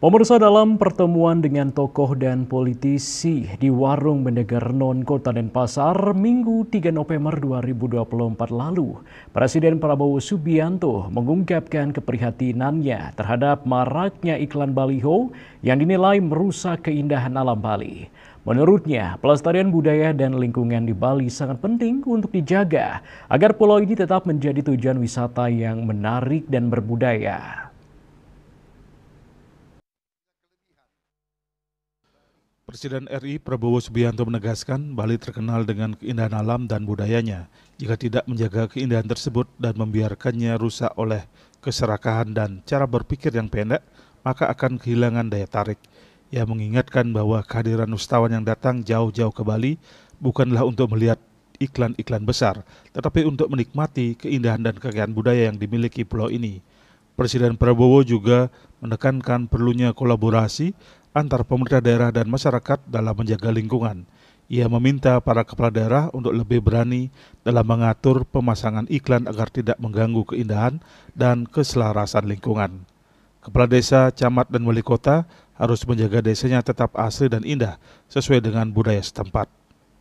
Pemirsa, dalam pertemuan dengan tokoh dan politisi di Warung Mendeger-Non Kota Denpasar Minggu 3 November 2024 lalu, Presiden Prabowo Subianto mengungkapkan keprihatinannya terhadap maraknya iklan baliho yang dinilai merusak keindahan alam Bali. Menurutnya, pelestarian budaya dan lingkungan di Bali sangat penting untuk dijaga agar pulau ini tetap menjadi tujuan wisata yang menarik dan berbudaya. Presiden RI Prabowo Subianto menegaskan Bali terkenal dengan keindahan alam dan budayanya. Jika tidak menjaga keindahan tersebut dan membiarkannya rusak oleh keserakahan dan cara berpikir yang pendek, maka akan kehilangan daya tarik. Ia mengingatkan bahwa kehadiran wisatawan yang datang jauh-jauh ke Bali bukanlah untuk melihat iklan-iklan besar, tetapi untuk menikmati keindahan dan kekayaan budaya yang dimiliki pulau ini. Presiden Prabowo juga menekankan perlunya kolaborasi antar pemerintah daerah dan masyarakat dalam menjaga lingkungan. Ia meminta para kepala daerah untuk lebih berani dalam mengatur pemasangan iklan agar tidak mengganggu keindahan dan keselarasan lingkungan. Kepala desa, camat, dan wali kota harus menjaga desanya tetap asri dan indah sesuai dengan budaya setempat.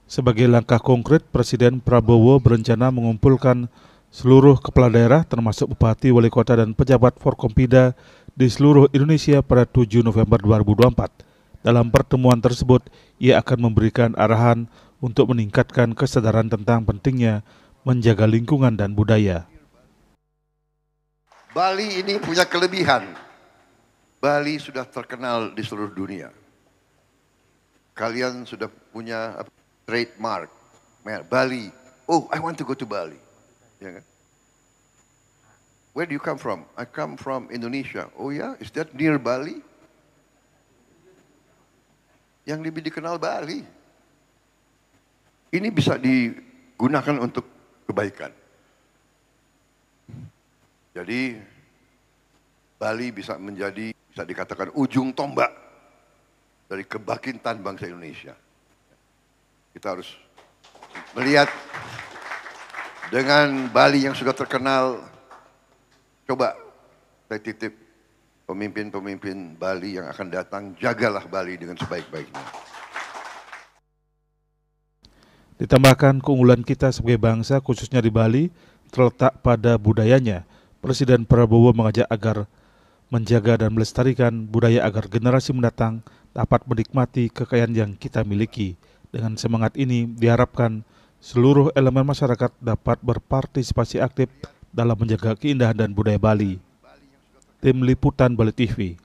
Sebagai langkah konkret, Presiden Prabowo berencana mengumpulkan seluruh kepala daerah termasuk bupati, wali kota, dan pejabat Forkompida di seluruh Indonesia pada 7 November 2024. Dalam pertemuan tersebut, ia akan memberikan arahan untuk meningkatkan kesadaran tentang pentingnya menjaga lingkungan dan budaya. Bali ini punya kelebihan. Bali sudah terkenal di seluruh dunia. Kalian sudah punya trademark. Bali. Oh, I want to go to Bali. Ya kan? Where do you come from? I come from Indonesia. Oh ya, is that near Bali? Yang lebih dikenal Bali. Ini bisa digunakan untuk kebaikan. Jadi Bali bisa menjadi, bisa dikatakan ujung tombak dari kebangkitan bangsa Indonesia. Kita harus melihat dengan Bali yang sudah terkenal. Coba saya titip pemimpin-pemimpin Bali yang akan datang, jagalah Bali dengan sebaik-baiknya. Ditambahkan keunggulan kita sebagai bangsa khususnya di Bali terletak pada budayanya. Presiden Prabowo mengajak agar menjaga dan melestarikan budaya agar generasi mendatang dapat menikmati kekayaan yang kita miliki. Dengan semangat ini diharapkan seluruh elemen masyarakat dapat berpartisipasi aktif dalam menjaga keindahan dan budaya Bali. Tim Liputan Bali TV.